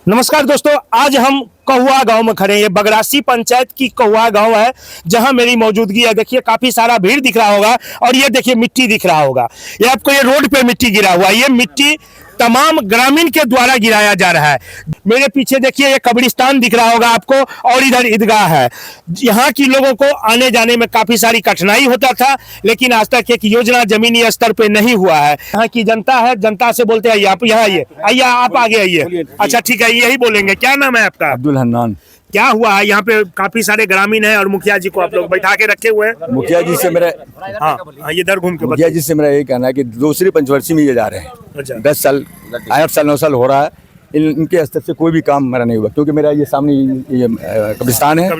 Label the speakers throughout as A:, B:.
A: नमस्कार दोस्तों, आज हम कहुआ गांव में खड़े हैं। ये बगरासी पंचायत की कहुआ गांव है जहां मेरी मौजूदगी है। देखिए काफी सारा भीड़ दिख रहा होगा और ये देखिए मिट्टी दिख रहा होगा। ये आपको ये रोड पे मिट्टी गिरा हुआ है। ये मिट्टी तमाम ग्रामीण के द्वारा गिराया जा रहा है। मेरे पीछे देखिए ये कब्रिस्तान दिख रहा होगा आपको और इधर ईदगाह है। यहाँ की लोगों को आने जाने में काफी सारी कठिनाई होता था, लेकिन आज तक एक योजना जमीनी स्तर पे नहीं हुआ है। यहाँ की जनता है, जनता से बोलते हैं आप यहाँ आइए, आइए आप आगे आइए। अच्छा ठीक है, यही बोलेंगे। क्या नाम है आपका?
B: अब्दुल हन्नान।
A: क्या हुआ है? यहाँ पे काफी सारे ग्रामीण हैं और मुखिया जी को आप लोग बैठा के रखे हुए हैं।
B: मुखिया जी से मेरा
A: इधर घूम के
B: मुखिया जी से मेरा यही कहना है कि दूसरी पंचवर्षीय में ये जा रहे हैं।
A: अच्छा।
B: 10 साल 8 साल 9 साल हो रहा है। इनके स्तर से कोई भी काम मेरा नहीं हुआ, क्योंकि मेरा ये सामने ये कब्रिस्तान है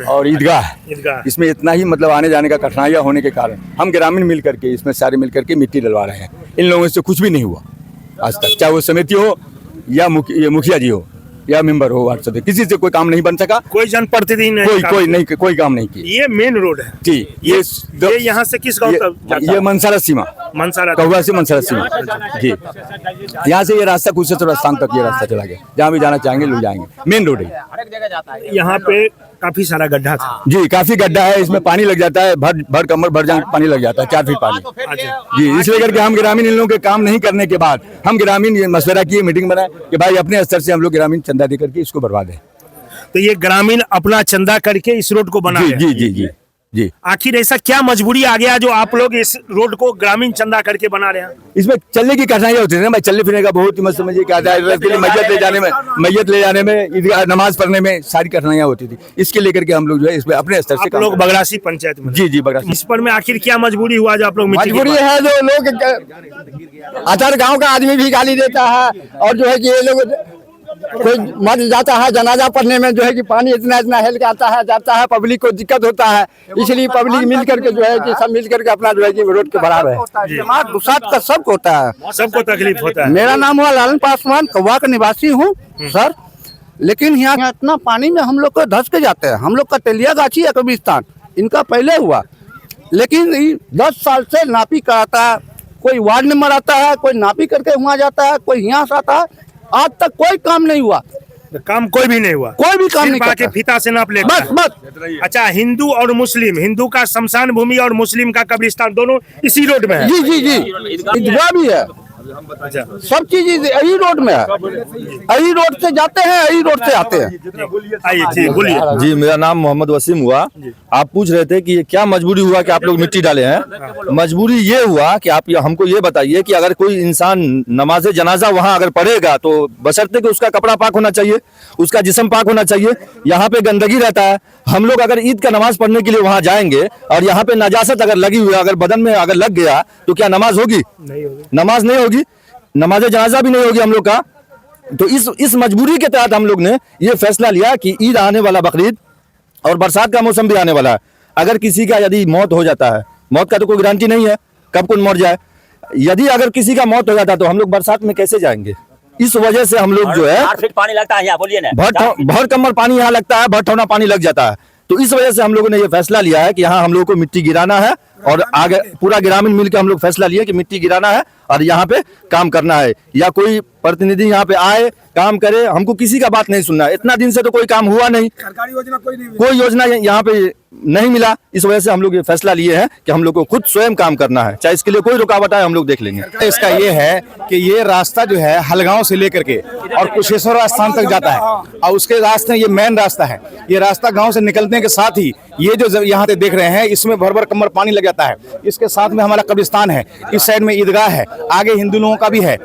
B: और ईदगाह है। इसमें इतना ही मतलब आने जाने का कठिनाइयाँ होने के कारण हम ग्रामीण मिल करके इसमें सारे मिल करके मिट्टी डलवा रहे हैं। इन लोगों से कुछ भी नहीं हुआ आज तक, चाहे वो समिति हो या मुखिया जी हो या मेंबर हो वार्ड सदस्य, किसी से कोई काम नहीं बन सका।
A: कोई जनप्रतिनिधि नहीं,
B: कोई काम नहीं किया।
A: ये मेन रोड है
B: जी।
A: ये यहाँ से किस गांव तक जाता है?
B: ये मनसारा सीमा, कहुआ से मनसारा सीमा जी। यहाँ से ये रास्ता कुशेश्वर स्थान तक ये रास्ता चला गया। जहाँ भी जाना चाहेंगे लोग जाएंगे। मेन रोड है।
A: यहाँ पे काफी सारा गड्ढा था
B: जी, काफी गड्ढा है। इसमें पानी लग जाता है, भर कमर भर जान पानी लग जाता है, 4 फीट पानी जी। इसलिए करके हम ग्रामीण इन लोगों के काम नहीं करने के बाद हम ग्रामीण ये मशवरा किए, मीटिंग बनाए कि भाई अपने स्तर से हम लोग ग्रामीण चंदा दे करके इसको बर्बाद है।
A: तो ये ग्रामीण अपना चंदा करके इस रोड को बना
B: जी जी जी जी जी।
A: आखिर ऐसा क्या मजबूरी आ गया जो आप लोग इस रोड को ग्रामीण चंदा करके बना रहे हैं? इसमें
B: चलने की कठिनाइयाँ होती है ना, चलने फिरने का बहुत ही मत समझिए क्या आता है। मैयत ले जाने में नमाज पढ़ने में सारी कठिनाइयाँ होती थी। इसके लेकर के हम लोग जो है इसमें अपने स्तर से
A: लोग बगरासी पंचायत में
B: जी बगरासी
A: इस पर में आखिर क्या मजबूरी हुआ जो आप लोग?
B: मजबूरी है जो लोग अतर गाँव का आदमी भी गाली देता है और जो है कि ये लोग कोई मर जाता है जनाजा पढ़ने में, जो है कि पानी इतना हेल के आता है जाता है, पब्लिक को दिक्कत होता है। इसलिए पब्लिक मिल करके जो है कि सब मिल करके अपना जो है कि रोड के बराबर है। दुसात का सबको होता है,
A: सबको तकलीफ होता है।
B: मेरा नाम हुआ लालन पासवान, कौवा का निवासी हूँ सर। लेकिन यहाँ इतना पानी में हम लोग को धस के जाते हैं। हम लोग का तेलिया गाछी है कब्रिस्तान, इनका पहले हुआ, लेकिन 10 साल से नापी कराता है। कोई वार्ड नंबर आता है, कोई नापी करके वहाँ जाता है, कोई यहाँ से आता है। आज तक कोई काम नहीं हुआ।
A: काम कोई भी नहीं हुआ,
B: कोई भी काम नहीं
A: करता। फीता से नाप ले बस। अच्छा, हिंदू और मुस्लिम, हिंदू का शमशान भूमि और मुस्लिम का कब्रिस्तान दोनों इसी रोड में है।
B: जी जी जी, ईदगाह भी है।
A: अच्छा,
B: सब चीज यही रोड में है। यही रोड से जाते हैं, यही रोड से आते हैं।
A: आइए बोलिए।
C: जी, मेरा नाम मोहम्मद वसीम हुआ। आप पूछ रहे थे कि क्या मजबूरी हुआ कि आप लोग मिट्टी डाले हैं। मजबूरी ये हुआ कि आप हमको ये बताइए कि अगर कोई इंसान नमाज जनाजा वहाँ अगर पढ़ेगा तो बशर्ते कि उसका कपड़ा पाक होना चाहिए, उसका जिस्म पाक होना चाहिए। यहाँ पे गंदगी रहता है। हम लोग अगर ईद का नमाज पढ़ने के लिए वहाँ जाएंगे और यहाँ पे नजासत अगर लगी हुई है, अगर बदन में अगर लग गया तो क्या नमाज होगी? नमाज नहीं होगी, नमाज जनाजा भी नहीं होगी हम लोग का। तो इस मजबूरी के तहत हम लोग ने ये फैसला लिया कि ईद आने वाला, बकरीद और बरसात का मौसम भी आने वाला है। अगर किसी का यदि मौत हो जाता है, मौत का तो कोई गारंटी नहीं है कब कौन मर जाए, यदि अगर किसी का मौत हो जाता है तो हम लोग बरसात में कैसे जाएंगे? इस वजह से हम लोग जो है
D: 8 फीट पानी लगता है यहाँ, बोलिए ना,
C: भर कमर पानी यहाँ लगता है, भर पानी लग जाता है। तो इस वजह से हम लोगों ने ये फैसला लिया है कि यहाँ हम लोगों को मिट्टी गिराना है और आगे पूरा ग्रामीण मिलकर हम लोग फैसला लिया कि मिट्टी गिराना है और यहाँ पे काम करना है। या कोई प्रतिनिधि यहाँ पे आए काम करे, हमको किसी का बात नहीं सुनना है। इतना दिन से तो कोई काम हुआ नहीं, सरकारी योजना कोई योजना यहाँ पे नहीं मिला। इस वजह से हम लोग ये फैसला लिए हैं कि हम लोग को खुद स्वयं काम करना है, चाहे इसके लिए कोई रुकावट आए हम लोग देख लेंगे।
E: इसका ये है कि ये रास्ता जो है हलगांव से लेकर के और कुशेश्वर स्थान तक जाता है और उसके रास्ते ये मेन रास्ता है। ये रास्ता गांव से निकलने के साथ ही ये जो यहाँ पे देख रहे हैं इसमें भर कमर पानी लग जाता है। इसके साथ में हमारा कब्रिस्तान है, इस साइड में ईदगाह है, आगे हिंदू लोगों का भी है,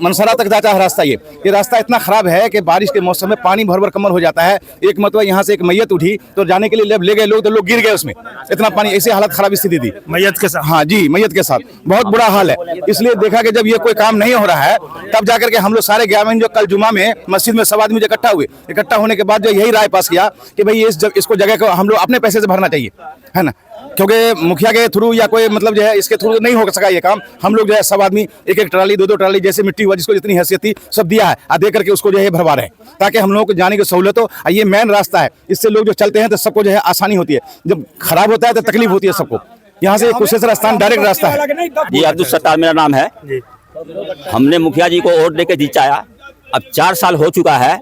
E: मनसरा तक जाता है रास्ता। ये रास्ता इतना खराब है कि बारिश के मौसम में पानी भर कमर हो जाता है। एक मतलब यहाँ से एक मैयत उठी तो जाने के लिए ले गए लोग, तो लोग गिर गए उसमें। इतना पानी, ऐसी हालत खराब स्थिति थी
A: मैयत के साथ।
E: हाँ जी, मैयत के साथ बहुत बुरा हाल है। इसलिए देखा कि जब ये कोई काम नहीं हो रहा है तब जाकर के हम लोग सारे ग्रामीण जो कल जुमा में मस्जिद में सब आदमी इकट्ठा हुए, इकट्ठा होने के बाद जो यही राय पास किया कि भाई इसको जगह को हम लोग अपने पैसे से भरना चाहिए, है ना, क्योंकि मुखिया के थ्रू या कोई मतलब जो है इसके थ्रू नहीं हो सका ये काम। हम लोग जो है सब आदमी एक ट्राली 2 ट्राली जैसे मिट्टी हुआ जिसको जितनी हैसियत थी सब दिया है, दे करके उसको जो है भरवा रहे हैं ताकि हम लोगों को जाने की सहूलत हो। ये मेन रास्ता है, इससे लोग जो चलते हैं तो सबको जो है आसानी होती है। जब खराब होता है तो तकलीफ होती है सबको। यहाँ से कुशेश्वर स्थान डायरेक्ट रास्ता है।
D: जी, अब्दुल सत्तार मेरा नाम है। हमने मुखिया जी को वोट देके जीताया अब 4 साल हो चुका है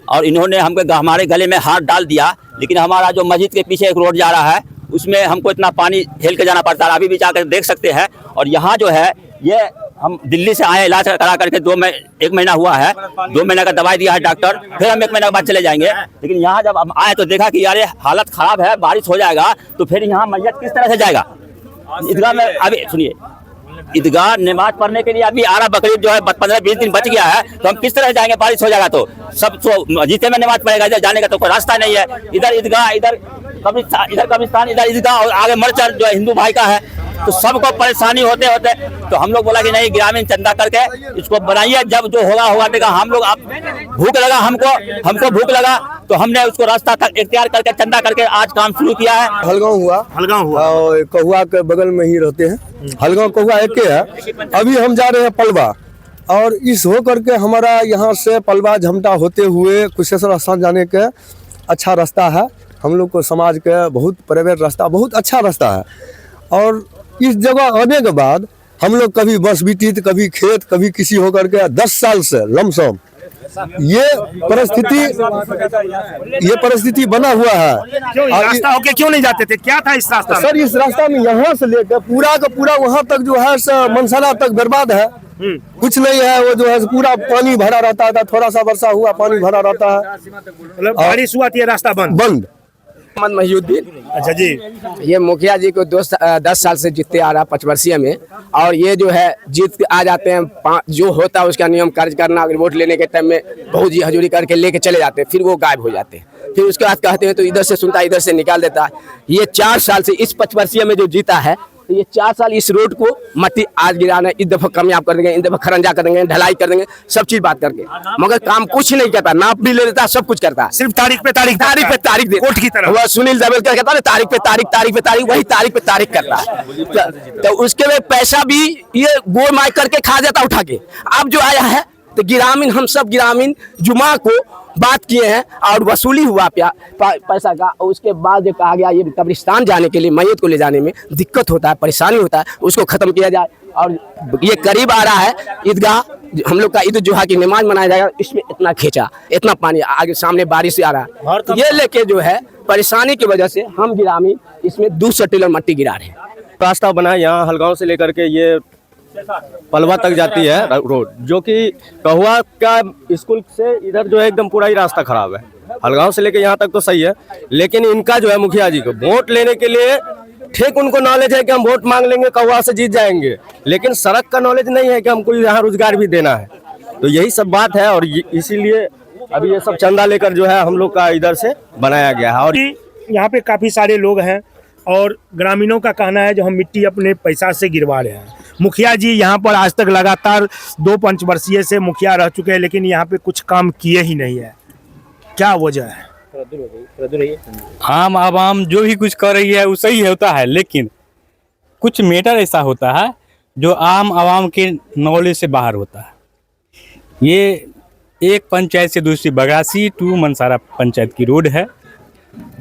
D: और इन्होंने हमको हमारे गले में हाथ डाल दिया। लेकिन हमारा जो मस्जिद के पीछे एक रोड जा रहा है उसमें हमको इतना पानी हेल के जाना पड़ता है, अभी भी जाकर देख सकते हैं। और यहाँ जो है ये हम दिल्ली से आए इलाज करा करके 1 महीना हुआ है, 2 महीने का दवाई दिया है डॉक्टर, फिर हम 1 महीने के बाद चले जाएंगे। लेकिन यहाँ जब हम आए तो देखा कि यार ये हालत ख़राब है, बारिश हो जाएगा तो फिर यहाँ मस्जिद किस तरह से जाएगा। ईदगाह में अभी सुनिए, ईदगाह नमाज पढ़ने के लिए अभी आ रहा बकरीद जो है 15-20 दिन बच गया है, तो हम किस तरह जाएंगे, बारिश हो जाएगा तो सब मस्जिद में नमाज पढ़ेगा, इधर जाने का तो कोई रास्ता नहीं है। इधर ईदगाह, इधर कब्रिस्तान, इधर ईदगाह और आगे मरचर जो हिंदू भाई का है, तो सबको परेशानी होते होते तो हम लोग बोला कि नहीं ग्रामीण चंदा करके इसको बनाइए, जब जो होगा देखा। हम लोग आप भूख लगा हमको भूख लगा तो हमने उसको रास्ता तक इख्तियार करके चंदा करके आज काम शुरू किया है।
F: हलगांव हुआ और कहुआ के बगल में ही रहते हैं। हलगांव कहुआ एक है। अभी हम जा रहे हैं पलवा और इस हो करके हमारा यहाँ से पलवा झमटा होते हुए कुशेश्वर स्थान जाने के अच्छा रास्ता है। हम लोग को समाज के बहुत प्राइवेट रास्ता, बहुत अच्छा रास्ता है। और इस जगह आने के बाद हम लोग कभी बस बीतीत, कभी खेत, कभी किसी होकर के 10 साल से लमसम ये परिस्थिति बना हुआ है।
A: क्यों रास्ता होके क्यों नहीं जाते थे, क्या था इस रास्ता में?
F: सर इस रास्ता में यहाँ से लेकर पूरा का पूरा वहाँ तक जो है मनसला तक बर्बाद है, कुछ नहीं है। वो जो है पूरा पानी भरा रहता था, थोड़ा सा वर्षा हुआ पानी भरा रहता है,
A: मतलब बारिश हुआ तो ये रास्ता बंद।
G: मोहम्मद महिउद्दीन।
A: अच्छा जी,
G: ये मुखिया जी को 10 साल से जीतते आ रहा 5 वर्षीय में, और ये जो है जीत आ जाते हैं, जो होता है उसका नियम कार्य करना, वोट लेने के टाइम में बहुत जी हजूरी करके लेके चले जाते हैं, फिर वो गायब हो जाते हैं। फिर उसके बाद कहते हैं तो इधर से सुनता है, इधर से निकाल देता है। ये 4 साल से इस 5 वर्षीय में जो जीता है, तो ये 4 साल इस रोड को मट्टी आज गिराना, इस दफा कामयाब कर देंगे, इन दफा खरंजा कर देंगे, ढलाई कर देंगे, सब चीज बात करके, मगर काम कुछ नहीं करता, नाप भी ले लेता, सब कुछ करता है,
A: सिर्फ तारीख पे तारीख
G: दे
A: कोर्ट की तरह।
G: वो सुनील जावलकर कहता है तारीख पे तारीख, वही तारीख पे तारीख करता है। तो उसके लिए पैसा भी ये गोल मार करके खा जाता उठा के। अब जो आया है तो ग्रामीण, हम सब ग्रामीण जुमा को बात किए हैं और वसूली हुआ पैसा का। और उसके बाद जो कहा गया ये कब्रिस्तान जाने के लिए मैयत को ले जाने में दिक्कत होता है, परेशानी होता है, उसको खत्म किया जाए। और ये करीब आ रहा है ईदगाह, हम लोग का ईद जुहा की नमाज मनाया जाएगा, इसमें इतना खींचा, इतना पानी आगे सामने बारिश आ रहा है, तो ये लेके जो है परेशानी की वजह से हम ग्रामीण इसमें 200 टेलर मट्टी गिरा रहे हैं।
H: रास्ता बना यहाँ हलगांव से लेकर के ये पलवा तक जाती है रोड, जो कि कहुआ का स्कूल से इधर जो है एकदम पूरा ही रास्ता खराब है। हलगांव से लेकर यहाँ तक तो सही है, लेकिन इनका जो है मुखिया जी को वोट लेने के लिए ठीक उनको नॉलेज है कि हम वोट मांग लेंगे, कहुआ से जीत जाएंगे, लेकिन सड़क का नॉलेज नहीं है कि हमको यहाँ रोजगार भी देना है। तो यही सब बात है और इसीलिए अभी ये सब चंदा लेकर जो है हम लोग का इधर से बनाया गया है। और
A: यहाँ पे काफी सारे लोग हैं और ग्रामीणों का कहना है जो हम मिट्टी अपने पैसा से गिरवा रहे हैं। मुखिया जी यहाँ पर आज तक लगातार 2 पंचवर्षीय से मुखिया रह चुके हैं, लेकिन यहाँ पे कुछ काम किए ही नहीं है, क्या वजह है?
I: आम आवाम जो भी कुछ कर रही है वो सही होता है, लेकिन कुछ मैटर ऐसा होता है जो आम आवाम के नॉलेज से बाहर होता है। ये एक पंचायत से दूसरी बगरासी टू मनसारा पंचायत की रोड है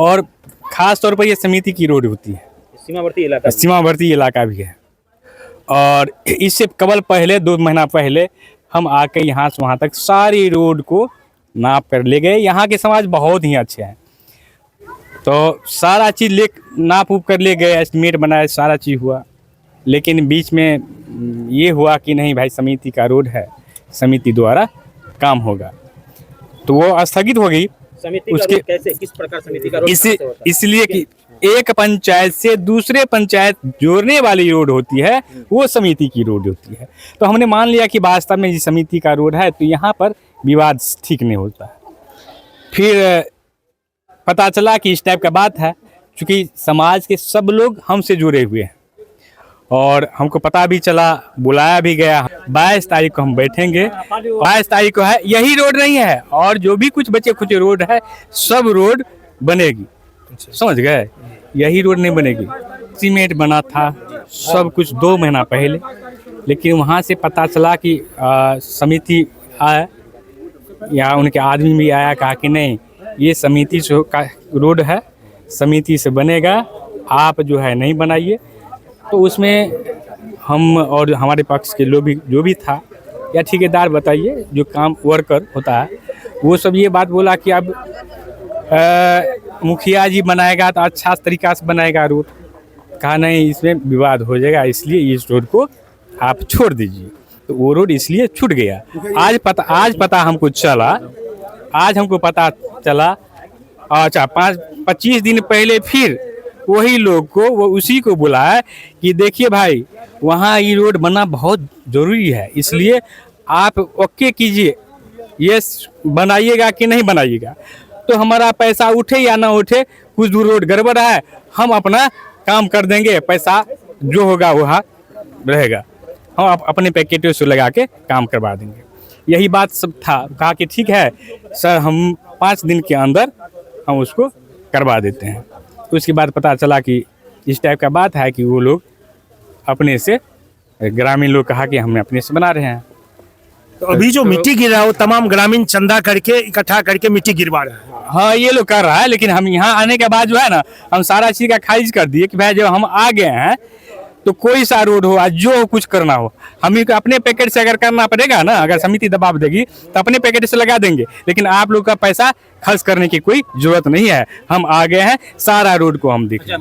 I: और ख़ास तौर पर ये समिति की रोड होती है, सीमावर्ती इलाका भी है। और इससे कबल पहले 2 महीना पहले हम आके यहाँ से वहाँ तक सारी रोड को नाप कर ले गए। यहाँ के समाज बहुत ही अच्छे हैं, तो सारा चीज़ नाप उप कर ले गए, एस्टिमेट बनाया, सारा चीज़ हुआ। लेकिन बीच में ये हुआ कि नहीं भाई समिति का रोड है, समिति द्वारा काम होगा, तो वो स्थगित हो गई। उसके
D: कैसे, किस प्रकार समिति का रोड
I: इसलिए कि एक पंचायत से दूसरे पंचायत जोड़ने वाली रोड होती है, वो समिति की रोड होती है। तो हमने मान लिया कि वास्तव में ये समिति का रोड है, तो यहाँ पर विवाद ठीक नहीं होता है। फिर पता चला कि इस टाइप का बात है, क्योंकि समाज के सब लोग हमसे जुड़े हुए हैं और हमको पता भी चला, बुलाया भी गया। 22 तारीख को हम बैठेंगे। 22 तारीख को है, यही रोड नहीं है और जो भी कुछ बचे खुचे रोड है सब रोड बनेगी, समझ गए? यही रोड नहीं बनेगी। सीमेंट बना था सब कुछ 2 महीना पहले, लेकिन वहाँ से पता चला कि समिति आया या उनके आदमी भी आया, कहा कि नहीं ये समिति से का रोड है, समिति से बनेगा, आप जो है नहीं बनाइए। तो उसमें हम और हमारे पक्ष के लोग भी जो भी था या ठेकेदार बताइए जो काम वर्कर होता है, वो सब ये बात बोला कि अब मुखिया जी बनाएगा तो अच्छा तरीका से बनाएगा रोड। कहा नहीं, इसमें विवाद हो जाएगा, इसलिए इस रोड को आप छोड़ दीजिए। तो वो रोड इसलिए छूट गया। आज पता हमको चला, अच्छा 25 दिन पहले फिर वही लोग को वो उसी को बुलाया कि देखिए भाई वहाँ ये रोड बनना बहुत ज़रूरी है, इसलिए आप ओके कीजिए, ये बनाइएगा कि नहीं बनाइएगा। तो हमारा पैसा उठे या ना उठे, कुछ दूर रोड गड़बड़ है, हम अपना काम कर देंगे, पैसा जो होगा वहाँ रहेगा, हम अपने पैकेटों से लगा के काम करवा देंगे। यही बात सब था। कहा कि ठीक है सर, हम 5 दिन के अंदर हम उसको करवा देते हैं। उसके बाद पता चला कि इस टाइप का बात है कि वो लोग अपने से, ग्रामीण लोग कहा कि हम अपने से बना रहे हैं।
A: तो अभी जो मिट्टी गिर रहा है वो तमाम ग्रामीण चंदा करके इकट्ठा करके मिट्टी गिरवा रहा है।
I: हाँ, ये लोग कर रहा है, लेकिन हम यहाँ आने के बाद जो है ना, हम सारा चीज़ का खारिज कर दिए कि भाई जब हम आ गए हैं तो कोई सा रोड हो, आज जो कुछ करना हो, हम ही को अपने पैकेट से अगर करना पड़ेगा ना, अगर समिति दबाव देगी तो अपने पैकेट से लगा देंगे, लेकिन आप लोग का पैसा खर्च करने की कोई जरूरत नहीं है। हम आ गए हैं, सारा रोड को हम देखें।